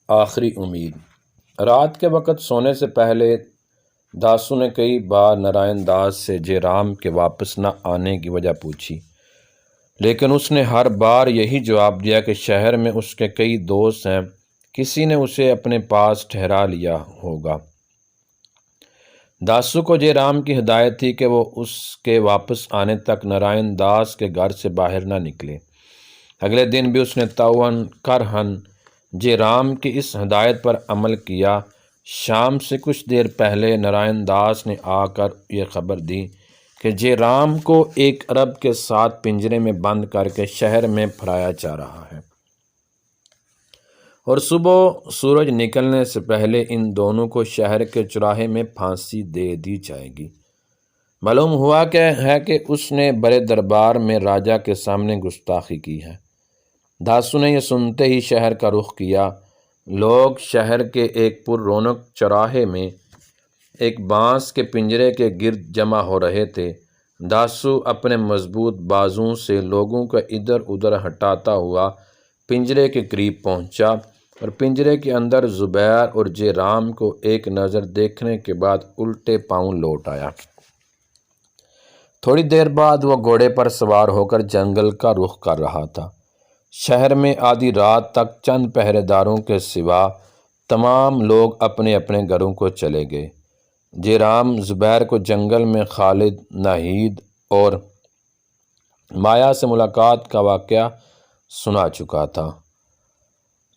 آخری امید۔ رات کے وقت سونے سے پہلے داسو نے کئی بار نارائن داس سے جے رام کے واپس نہ آنے کی وجہ پوچھی، لیکن اس نے ہر بار یہی جواب دیا کہ شہر میں اس کے کئی دوست ہیں، کسی نے اسے اپنے پاس ٹھہرا لیا ہوگا۔ داسو کو جے رام کی ہدایت تھی کہ وہ اس کے واپس آنے تک نارائن داس کے گھر سے باہر نہ نکلے۔ اگلے دن بھی اس نے توأن کرہن جے رام کی اس ہدایت پر عمل کیا۔ شام سے کچھ دیر پہلے نارائن داس نے آ کر یہ خبر دی کہ جے رام کو ایک عرب کے ساتھ پنجرے میں بند کر کے شہر میں پھرایا جا رہا ہے، اور صبح سورج نکلنے سے پہلے ان دونوں کو شہر کے چوراہے میں پھانسی دے دی جائے گی۔ معلوم ہوا کہ اس نے بڑے دربار میں راجا کے سامنے گستاخی کی ہے۔ داسو نے یہ سنتے ہی شہر کا رخ کیا۔ لوگ شہر کے ایک پر رونق چوراہے میں ایک بانس کے پنجرے کے گرد جمع ہو رہے تھے۔ داسو اپنے مضبوط بازوؤں سے لوگوں کو ادھر ادھر ہٹاتا ہوا پنجرے کے قریب پہنچا، اور پنجرے کے اندر زبیر اور جے رام کو ایک نظر دیکھنے کے بعد الٹے پاؤں لوٹ آیا۔ تھوڑی دیر بعد وہ گھوڑے پر سوار ہو کر جنگل کا رخ کر رہا تھا۔ شہر میں آدھی رات تک چند پہرے داروں کے سوا تمام لوگ اپنے اپنے گھروں کو چلے گئے۔ جے رام زبیر کو جنگل میں خالد، ناہید اور مایا سے ملاقات کا واقعہ سنا چکا تھا۔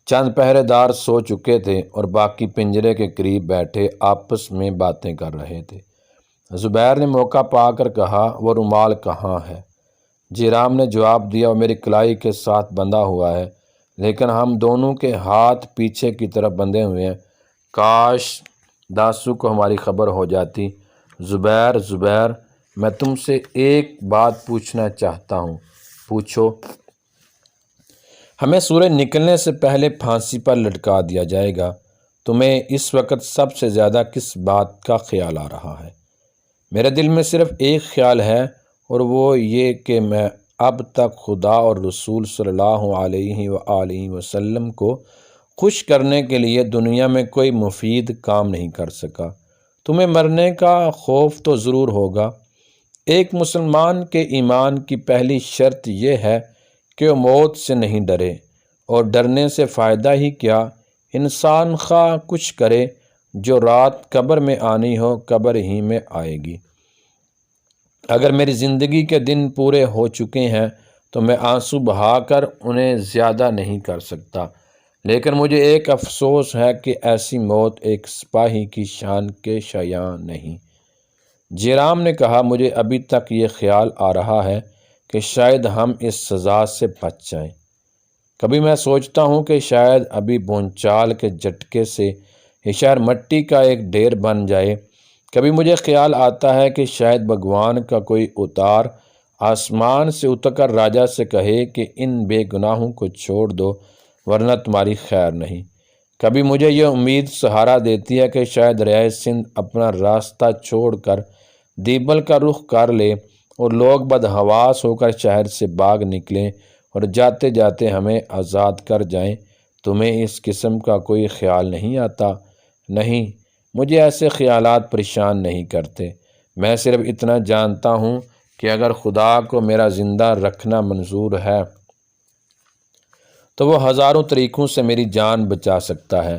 چند پہرے دار سو چکے تھے اور باقی پنجرے کے قریب بیٹھے آپس میں باتیں کر رہے تھے۔ زبیر نے موقع پا کر کہا، وہ رومال کہاں ہے؟ جے رام نے جواب دیا، وہ میری کلائی کے ساتھ بندھا ہوا ہے، لیکن ہم دونوں کے ہاتھ پیچھے کی طرف بندھے ہوئے ہیں۔ کاش داسو کو ہماری خبر ہو جاتی۔ زبیر، میں تم سے ایک بات پوچھنا چاہتا ہوں۔ پوچھو۔ ہمیں سورج نکلنے سے پہلے پھانسی پر لٹکا دیا جائے گا۔ تمہیں اس وقت سب سے زیادہ کس بات کا خیال آ رہا ہے؟ میرے دل میں صرف ایک خیال ہے، اور وہ یہ کہ میں اب تک خدا اور رسول صلی اللہ علیہ وآلہ وسلم کو خوش کرنے کے لیے دنیا میں کوئی مفید کام نہیں کر سکا۔ تمہیں مرنے کا خوف تو ضرور ہوگا۔ ایک مسلمان کے ایمان کی پہلی شرط یہ ہے کہ وہ موت سے نہیں ڈرے، اور ڈرنے سے فائدہ ہی کیا؟ انسان خواہ کچھ کرے، جو رات قبر میں آنی ہو قبر ہی میں آئے گی۔ اگر میری زندگی کے دن پورے ہو چکے ہیں تو میں آنسو بہا کر انہیں زیادہ نہیں کر سکتا، لیکن مجھے ایک افسوس ہے کہ ایسی موت ایک سپاہی کی شان کے شایع نہیں۔ جے رام نے کہا، مجھے ابھی تک یہ خیال آ رہا ہے کہ شاید ہم اس سزا سے بچ جائیں۔ کبھی میں سوچتا ہوں کہ شاید ابھی بھونچال کے جھٹکے سے یہ شہر مٹی کا ایک ڈھیر بن جائے۔ کبھی مجھے خیال آتا ہے کہ شاید بھگوان کا کوئی اوتار آسمان سے اتر کر راجا سے کہے کہ ان بے گناہوں کو چھوڑ دو، ورنہ تمہاری خیر نہیں۔ کبھی مجھے یہ امید سہارا دیتی ہے کہ شاید دریائے سندھ اپنا راستہ چھوڑ کر دیبل کا رخ کر لے، اور لوگ بدحواس ہو کر شہر سے بھاگ نکلیں اور جاتے جاتے ہمیں آزاد کر جائیں۔ تمہیں اس قسم کا کوئی خیال نہیں آتا؟ نہیں، مجھے ایسے خیالات پریشان نہیں کرتے۔ میں صرف اتنا جانتا ہوں کہ اگر خدا کو میرا زندہ رکھنا منظور ہے تو وہ ہزاروں طریقوں سے میری جان بچا سکتا ہے،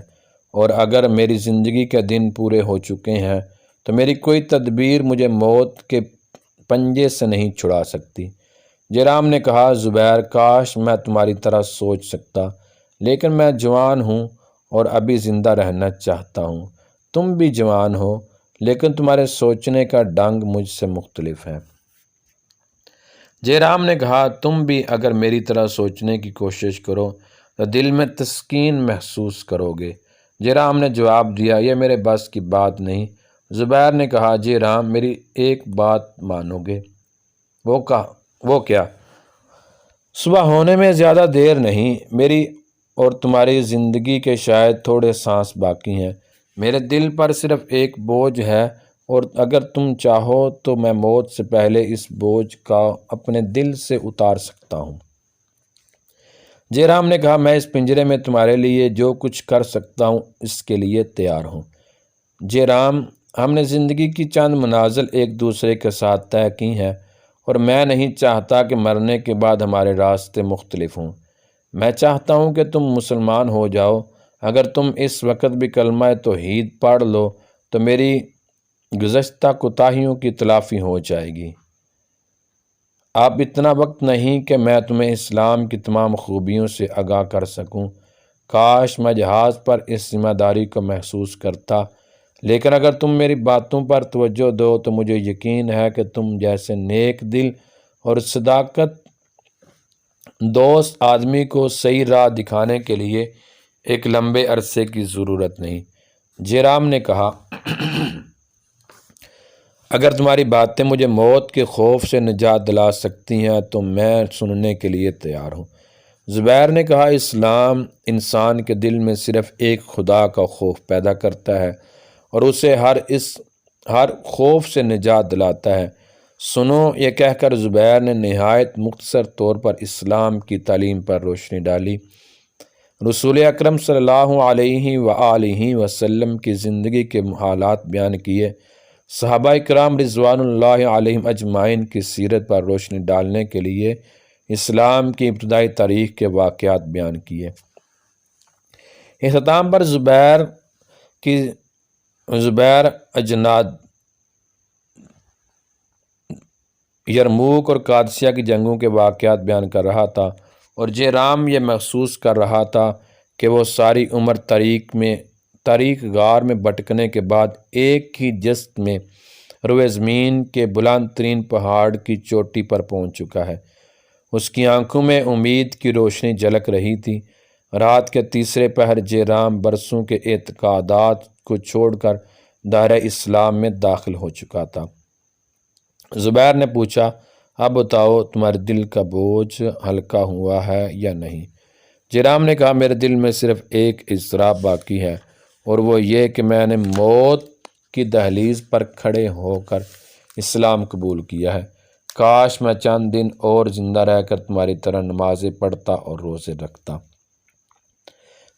اور اگر میری زندگی کے دن پورے ہو چکے ہیں تو میری کوئی تدبیر مجھے موت کے پنجے سے نہیں چھڑا سکتی۔ جے رام نے کہا، زبیر، کاش میں تمہاری طرح سوچ سکتا، لیکن میں جوان ہوں اور ابھی زندہ رہنا چاہتا ہوں۔ تم بھی جوان ہو، لیکن تمہارے سوچنے کا ڈھنگ مجھ سے مختلف ہے۔ جے رام نے کہا، تم بھی اگر میری طرح سوچنے کی کوشش کرو تو دل میں تسکین محسوس کرو گے۔ جے رام نے جواب دیا، یہ میرے بس کی بات نہیں۔ زبیر نے کہا، جے رام، میری ایک بات مانو گے؟ وہ کیا؟ صبح ہونے میں زیادہ دیر نہیں، میری اور تمہاری زندگی کے شاید تھوڑے سانس باقی ہیں۔ میرے دل پر صرف ایک بوجھ ہے، اور اگر تم چاہو تو میں موت سے پہلے اس بوجھ کا اپنے دل سے اتار سکتا ہوں۔ جے رام نے کہا میں اس پنجرے میں تمہارے لیے جو کچھ کر سکتا ہوں اس کے لیے تیار ہوں۔ جے رام، ہم نے زندگی کی چند منازل ایک دوسرے کے ساتھ طے کی ہیں اور میں نہیں چاہتا کہ مرنے کے بعد ہمارے راستے مختلف ہوں۔ میں چاہتا ہوں کہ تم مسلمان ہو جاؤ۔ اگر تم اس وقت بھی کلمہ توحید پڑھ لو تو میری گزشتہ کوتاہیوں کی تلافی ہو جائے گی۔ اب اتنا وقت نہیں کہ میں تمہیں اسلام کی تمام خوبیوں سے آگاہ کر سکوں۔ کاش میں جہاز پر اس ذمہ داری کو محسوس کرتا، لیکن اگر تم میری باتوں پر توجہ دو تو مجھے یقین ہے کہ تم جیسے نیک دل اور صداقت دوست آدمی کو صحیح راہ دکھانے کے لیے ایک لمبے عرصے کی ضرورت نہیں۔ جے رام نے کہا اگر تمہاری باتیں مجھے موت کے خوف سے نجات دلا سکتی ہیں تو میں سننے کے لیے تیار ہوں۔ زبیر نے کہا اسلام انسان کے دل میں صرف ایک خدا کا خوف پیدا کرتا ہے اور اسے ہر خوف سے نجات دلاتا ہے۔ سنو، یہ کہہ کر زبیر نے نہایت مختصر طور پر اسلام کی تعلیم پر روشنی ڈالی، رسول اکرم صلی اللہ علیہ وآلہ وسلم کی زندگی کے حالات بیان کیے، صحابہ کرام رضوان اللہ علیہم اجمعین کی سیرت پر روشنی ڈالنے کے لیے اسلام کی ابتدائی تاریخ کے واقعات بیان کیے۔ اختتام پر زبیر اجناد، یرموک اور قادسیہ کی جنگوں کے واقعات بیان کر رہا تھا، اور جے رام یہ محسوس کر رہا تھا کہ وہ ساری عمر تاریک غار میں بھٹکنے کے بعد ایک ہی جست میں روئے زمین کے بلند ترین پہاڑ کی چوٹی پر پہنچ چکا ہے۔ اس کی آنکھوں میں امید کی روشنی جھلک رہی تھی۔ رات کے تیسرے پہر جے رام برسوں کے اعتقادات کو چھوڑ کر دائرہ اسلام میں داخل ہو چکا تھا۔ زبیر نے پوچھا اب بتاؤ تمہارے دل کا بوجھ ہلکا ہوا ہے یا نہیں؟ جے رام نے کہا میرے دل میں صرف ایک اضطراب باقی ہے، اور وہ یہ کہ میں نے موت کی دہلیز پر کھڑے ہو کر اسلام قبول کیا ہے۔ کاش میں چند دن اور زندہ رہ کر تمہاری طرح نمازیں پڑھتا اور روزے رکھتا۔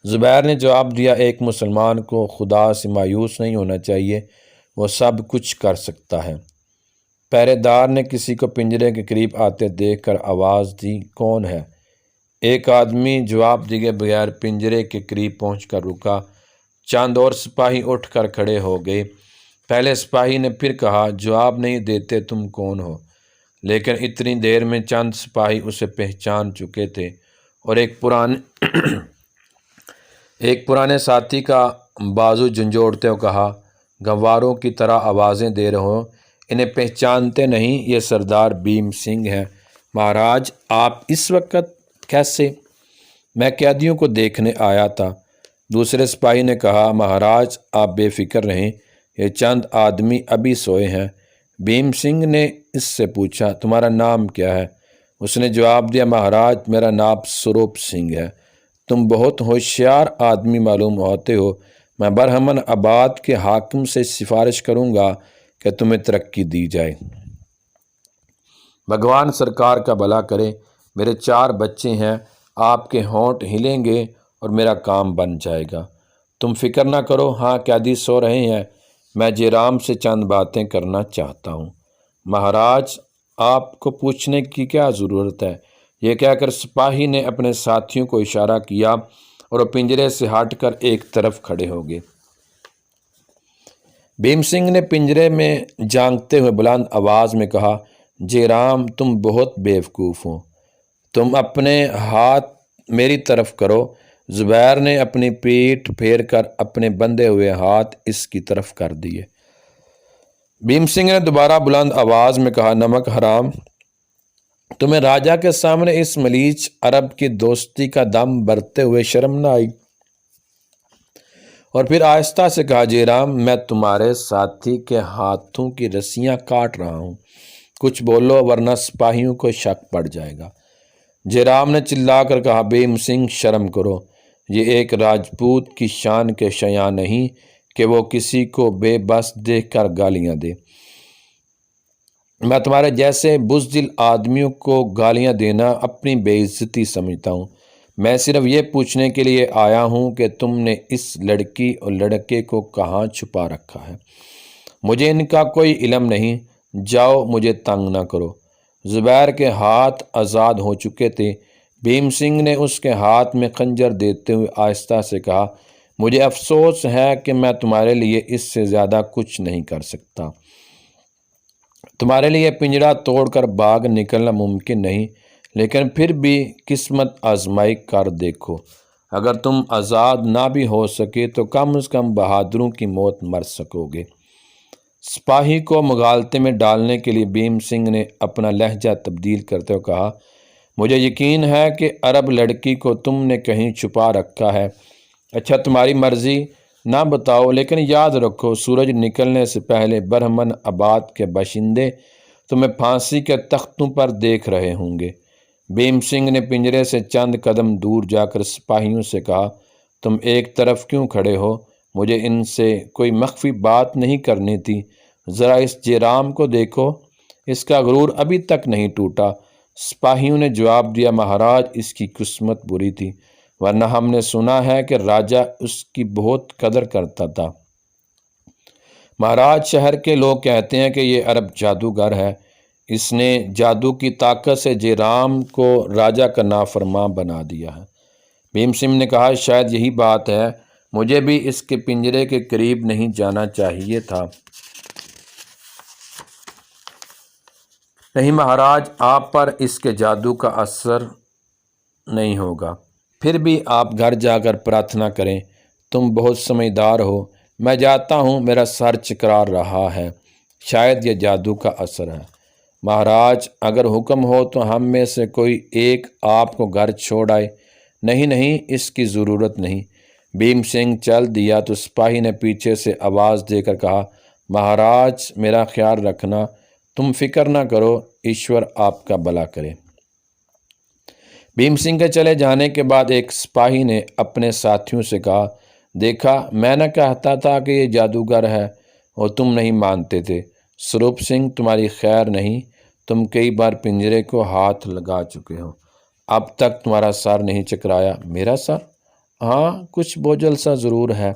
زبیر نے جواب دیا ایک مسلمان کو خدا سے مایوس نہیں ہونا چاہیے، وہ سب کچھ کر سکتا ہے۔ پہرے دار نے کسی کو پنجرے کے قریب آتے دیکھ کر آواز دی کون ہے؟ ایک آدمی جواب دیے بغیر پنجرے کے قریب پہنچ کر رکا۔ چند اور سپاہی اٹھ کر کھڑے ہو گئے۔ پہلے سپاہی نے پھر کہا جواب نہیں دیتے تم کون ہو؟ لیکن اتنی دیر میں چند سپاہی اسے پہچان چکے تھے اور ایک پرانے ساتھی کا بازو جھنجھوڑتے ہوئے کہا گنواروں کی طرح آوازیں دے رہے ہو، انہیں پہچانتے نہیں؟ یہ سردار بھیم سنگھ ہیں۔ مہاراج آپ اس وقت کیسے؟ میں قیدیوں کو دیکھنے آیا تھا۔ دوسرے سپاہی نے کہا مہاراج آپ بے فکر رہیں، یہ چند آدمی ابھی سوئے ہیں۔ بھیم سنگھ نے اس سے پوچھا تمہارا نام کیا ہے؟ اس نے جواب دیا مہاراج میرا نام سوروپ سنگھ ہے۔ تم بہت ہوشیار آدمی معلوم ہوتے ہو، میں برہمن آباد کے حاکم سے سفارش کروں گا کہ تمہیں ترقی دی جائے۔ بھگوان سرکار کا بھلا کرے، میرے 4 بچے ہیں، آپ کے ہونٹ ہلیں گے اور میرا کام بن جائے گا۔ تم فکر نہ کرو، ہاں قیدی سو رہے ہیں، میں جے رام سے چند باتیں کرنا چاہتا ہوں۔ مہاراج آپ کو پوچھنے کی کیا ضرورت ہے؟ یہ کہہ کر سپاہی نے اپنے ساتھیوں کو اشارہ کیا اور وہ پنجرے سے ہٹ کر ایک طرف کھڑے ہو گئے۔ بھیم سنگھ نے پنجرے میں جھانکتے ہوئے بلند آواز میں کہا جے-رام تم بہت بیوقوف ہو، تم اپنے ہاتھ میری طرف کرو۔ زبیر نے اپنی پیٹھ پھیر کر اپنے بندھے ہوئے ہاتھ اس کی طرف کر دیے۔ بھیم سنگھ نے دوبارہ بلند آواز میں کہا نمک حرام، تمہیں راجا کے سامنے اس ملیچ عرب کی دوستی کا دم بھرتے ہوئے شرم نہ آئی؟ اور پھر آہستہ سے کہا جے-رام میں تمہارے ساتھی کے ہاتھوں کی رسیاں کاٹ رہا ہوں، کچھ بولو ورنہ سپاہیوں کو شک پڑ جائے گا۔ جے-رام نے چلا کر کہا بھیم سنگھ شرم کرو، یہ ایک راجپوت کی شان کے شیاں نہیں کہ وہ کسی کو بے بس دیکھ کر گالیاں دے۔ میں تمہارے جیسے بزدل آدمیوں کو گالیاں دینا اپنی بے عزتی سمجھتا ہوں۔ میں صرف یہ پوچھنے کے لیے آیا ہوں کہ تم نے اس لڑکی اور لڑکے کو کہاں چھپا رکھا ہے؟ مجھے ان کا کوئی علم نہیں، جاؤ مجھے تنگ نہ کرو۔ زبیر کے ہاتھ آزاد ہو چکے تھے۔ بھیم سنگھ نے اس کے ہاتھ میں خنجر دیتے ہوئے آہستہ سے کہا، مجھے افسوس ہے کہ میں تمہارے لیے اس سے زیادہ کچھ نہیں کر سکتا۔ تمہارے لیے پنجرا توڑ کر باغ نکلنا ممکن نہیں، لیکن پھر بھی قسمت آزمائی کر دیکھو۔ اگر تم آزاد نہ بھی ہو سکے تو کم از کم بہادروں کی موت مر سکو گے۔ سپاہی کو مغالطے میں ڈالنے کے لیے بھیم سنگھ نے اپنا لہجہ تبدیل کرتے ہوئے کہا، مجھے یقین ہے کہ عرب لڑکی کو تم نے کہیں چھپا رکھا ہے۔ اچھا تمہاری مرضی، نہ بتاؤ، لیکن یاد رکھو سورج نکلنے سے پہلے برہمن آباد کے باشندے تمہیں پھانسی کے تختوں پر دیکھ رہے ہوں گے۔ بھیم سنگھ نے پنجرے سے چند قدم دور جا کر سپاہیوں سے کہا، تم ایک طرف کیوں کھڑے ہو؟ مجھے ان سے کوئی مخفی بات نہیں کرنی تھی۔ ذرا اس جیرام کو دیکھو، اس کا غرور ابھی تک نہیں ٹوٹا۔ سپاہیوں نے جواب دیا، مہاراج اس کی قسمت بری تھی، ورنہ ہم نے سنا ہے کہ راجہ اس کی بہت قدر کرتا تھا۔ مہاراج، شہر کے لوگ کہتے ہیں کہ یہ عرب جادوگر ہے، اس نے جادو کی طاقت سے جیرام کو راجہ کا نافرمان بنا دیا ہے۔ بھیم سنگھ نے کہا، شاید یہی بات ہے، مجھے بھی اس کے پنجرے کے قریب نہیں جانا چاہیے تھا۔ نہیں مہاراج، آپ پر اس کے جادو کا اثر نہیں ہوگا۔ پھر بھی آپ گھر جا کر پرارتھنا کریں، تم بہت سمجھدار ہو۔ میں جاتا ہوں، میرا سر چکرا رہا ہے، شاید یہ جادو کا اثر ہے۔ مہاراج، اگر حکم ہو تو ہم میں سے کوئی ایک آپ کو گھر چھوڑ آئے۔ نہیں نہیں، اس کی ضرورت نہیں۔ بھیم سنگھ چل دیا تو سپاہی نے پیچھے سے آواز دے کر کہا، مہاراج میرا خیال رکھنا، تم فکر نہ کرو، ایشور آپ کا بھلا کرے۔ بھیم سنگھ کے چلے جانے کے بعد ایک سپاہی نے اپنے ساتھیوں سے کہا، دیکھا میں نہ کہتا تھا کہ یہ جادوگر ہے اور تم نہیں مانتے تھے۔ سروپ سنگھ تمہاری خیر نہیں، تم کئی بار پنجرے کو ہاتھ لگا چکے ہو، اب تک تمہارا سر نہیں چکرایا۔ میرا سر؟ ہاں، کچھ بوجھل سا ضرور ہے،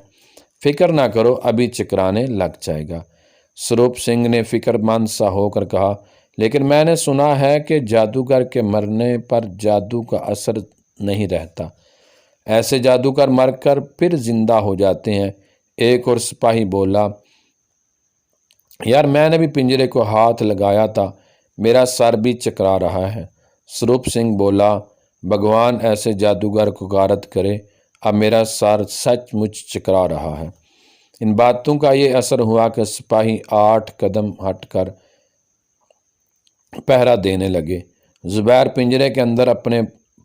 فکر نہ کرو، ابھی چکرانے لگ جائے گا۔ سروپ سنگھ نے فکر مند سا ہو کر کہا، لیکن میں نے سنا ہے کہ جادوگر کے مرنے پر جادو کا اثر نہیں رہتا، ایسے جادوگر مر کر پھر زندہ ہو جاتے ہیں۔ ایک اور سپاہی بولا، یار میں نے بھی پنجرے کو ہاتھ لگایا تھا، میرا سر بھی چکرا رہا ہے۔ سروپ سنگھ بولا، بھگوان ایسے جادوگر کو غارت کرے، اب میرا سر سچ مچ چکرا رہا ہے۔ ان باتوں کا یہ اثر ہوا کہ سپاہی 8 قدم ہٹ کر پہرا دینے لگے۔ زبیر پنجرے کے اندر اپنے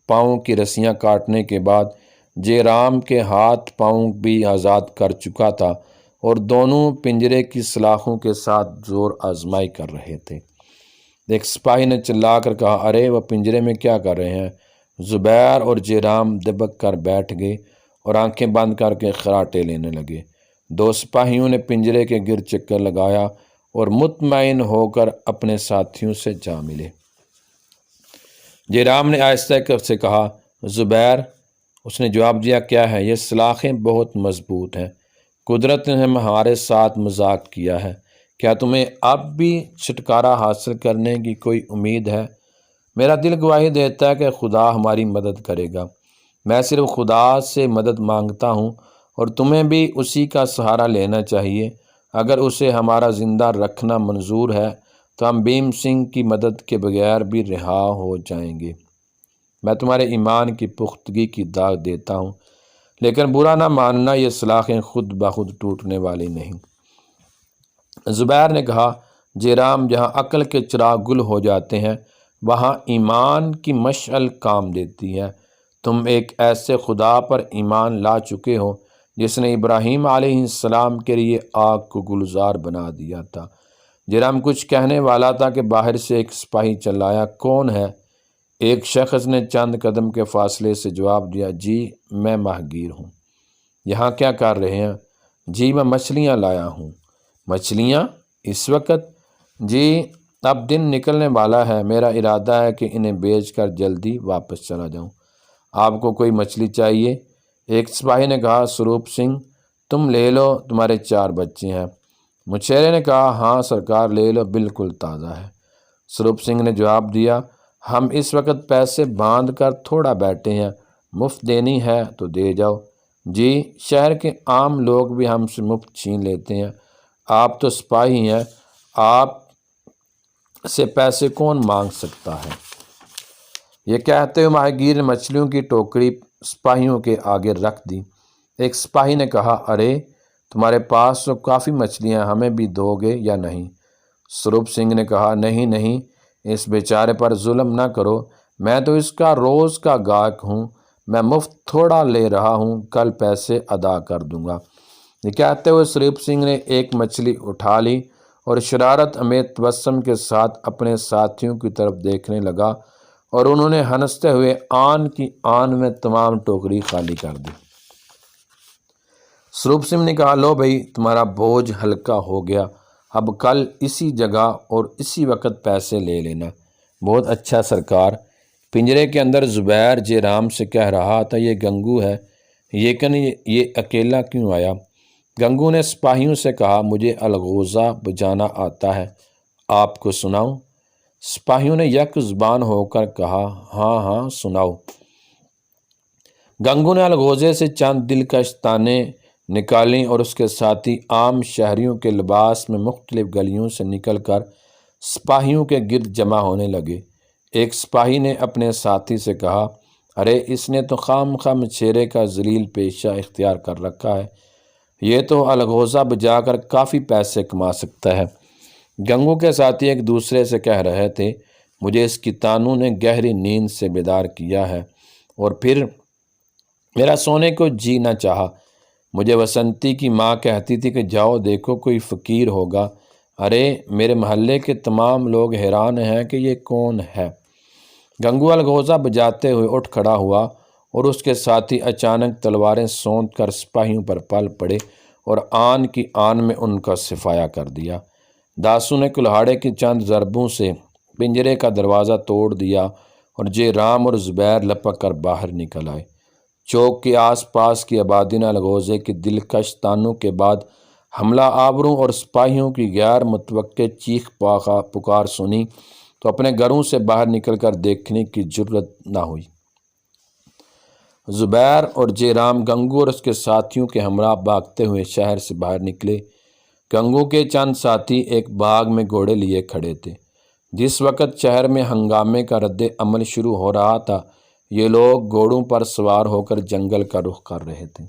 پاؤں کی رسیاں کاٹنے کے بعد جیرام کے ہاتھ پاؤں بھی آزاد کر چکا تھا اور دونوں پنجرے کی سلاخوں کے ساتھ زور آزمائی کر رہے تھے۔ ایک سپاہی نے چلا کر کہا، ارے وہ پنجرے میں کیا کر رہے ہیں؟ زبیر اور جیرام دبک کر بیٹھ گئے اور آنکھیں بند کر کے خراٹے لینے لگے۔ 2 سپاہیوں نے پنجرے کے گرد چکر لگایا اور مطمئن ہو کر اپنے ساتھیوں سے جا ملے۔ جیرام نے آہستہ سے کہا، زبیر؟ اس نے جواب دیا، کیا ہے؟ یہ سلاخیں بہت مضبوط ہیں، قدرت نے ہمارے ساتھ مذاق کیا ہے، کیا تمہیں اب بھی چھٹکارا حاصل کرنے کی کوئی امید ہے؟ میرا دل گواہی دیتا ہے کہ خدا ہماری مدد کرے گا۔ میں صرف خدا سے مدد مانگتا ہوں اور تمہیں بھی اسی کا سہارا لینا چاہیے۔ اگر اسے ہمارا زندہ رکھنا منظور ہے تو ہم بھیم سنگھ کی مدد کے بغیر بھی رہا ہو جائیں گے۔ میں تمہارے ایمان کی پختگی کی داد دیتا ہوں، لیکن برا نہ ماننا، یہ سلاخیں خود بخود ٹوٹنے والی نہیں۔ زبیر نے کہا، جیرام، جہاں عقل کے چراغ گل ہو جاتے ہیں وہاں ایمان کی مشعل کام دیتی ہے۔ تم ایک ایسے خدا پر ایمان لا چکے ہو جس نے ابراہیم علیہ السلام کے لیے آگ کو گلزار بنا دیا تھا۔ جیرام کچھ کہنے والا تھا کہ باہر سے ایک سپاہی چلایا، کون ہے؟ ایک شخص نے چند قدم کے فاصلے سے جواب دیا، جی میں ماہگیر ہوں۔ یہاں کیا کر رہے ہیں؟ جی میں مچھلیاں لایا ہوں۔ مچھلیاں؟ اس وقت؟ جی اب دن نکلنے والا ہے، میرا ارادہ ہے کہ انہیں بیچ کر جلدی واپس چلا جاؤں۔ آپ کو کوئی مچھلی چاہیے؟ ایک سپاہی نے کہا سروپ سنگھ تم لے لو، تمہارے 4 بچے ہیں۔ مچھیرے نے کہا ہاں سرکار لے لو، بالکل تازہ ہے۔ سروپ سنگھ نے جواب دیا ہم اس وقت پیسے باندھ کر تھوڑا بیٹھے ہیں، مفت دینی ہے تو دے جاؤ۔ جی شہر کے عام لوگ بھی ہم سے مفت چھین لیتے ہیں، آپ تو سپاہی ہیں، آپ سے پیسے کون مانگ سکتا ہے؟ یہ کہتے ہوئے ماہی گیر نے مچھلیوں کی ٹوکری سپاہیوں کے آگے رکھ دی۔ ایک سپاہی نے کہا ارے تمہارے پاس تو کافی مچھلیاں، ہمیں بھی دو گے یا نہیں؟ سروپ سنگھ نے کہا نہیں نہیں، اس بیچارے پر ظلم نہ کرو، میں تو اس کا روز کا گاہک ہوں، میں مفت تھوڑا لے رہا ہوں، کل پیسے ادا کر دوں گا۔ یہ کہتے ہوئے سروپ سنگھ نے ایک مچھلی اٹھا لی اور شرارت آمیز تبسم کے ساتھ اپنے ساتھیوں کی طرف دیکھنے لگا اور انہوں نے ہنستے ہوئے آن کی آن میں تمام ٹوکری خالی کر دی۔ سروپ سنگھ نے کہا لو بھائی تمہارا بوجھ ہلکا ہو گیا، اب کل اسی جگہ اور اسی وقت پیسے لے لینا۔ بہت اچھا سرکار۔ پنجرے کے اندر زبیر جے رام سے کہہ رہا تھا یہ گنگو ہے، لیکن یہ اکیلا کیوں آیا؟ گنگو نے سپاہیوں سے کہا مجھے الغوزہ بجانا آتا ہے، آپ کو سناؤں؟ سپاہیوں نے یک زبان ہو کر کہا ہاں ہاں سناؤ۔ گنگو نے الغوزے سے چند دلکش تانے نکالیں اور اس کے ساتھی عام شہریوں کے لباس میں مختلف گلیوں سے نکل کر سپاہیوں کے گرد جمع ہونے لگے۔ ایک سپاہی نے اپنے ساتھی سے کہا ارے اس نے تو خام خواہ مچھیرے کا ذلیل پیشہ اختیار کر رکھا ہے، یہ تو الغوزہ بجا کر کافی پیسے کما سکتا ہے۔ گنگو کے ساتھی ایک دوسرے سے کہہ رہے تھے مجھے اس کی تانوں نے گہری نیند سے بیدار کیا ہے اور پھر میرا سونے کو جی نہ چاہا۔ مجھے وسنتی کی ماں کہتی تھی کہ جاؤ دیکھو کوئی فقیر ہوگا، ارے میرے محلے کے تمام لوگ حیران ہیں کہ یہ کون ہے۔ گنگو الغوزہ بجاتے ہوئے اٹھ کھڑا ہوا اور اس کے ساتھی اچانک تلواریں سونت کر سپاہیوں پر پل پڑے اور آن کی آن میں ان کا صفایا کر دیا۔ داسو نے کلہاڑے کی چند ضربوں سے پنجرے کا دروازہ توڑ دیا اور جے رام اور زبیر لپک کر باہر نکل آئے۔ چوک کے آس پاس کی آبادی نے الغوزے کی دلکش تانوں کے بعد حملہ آوروں اور سپاہیوں کی غیر متوقع چیخ پکار سنی تو اپنے گھروں سے باہر نکل کر دیکھنے کی جرت نہ ہوئی۔ زبیر اور جے رام گنگو اور اس کے ساتھیوں کے ہمراہ بھاگتے ہوئے شہر سے باہر نکلے۔ گنگو کے چند ساتھی ایک باغ میں گھوڑے لیے کھڑے تھے۔ جس وقت شہر میں ہنگامے کا رد عمل شروع ہو رہا تھا، یہ لوگ گھوڑوں پر سوار ہو کر جنگل کا رخ کر رہے تھے۔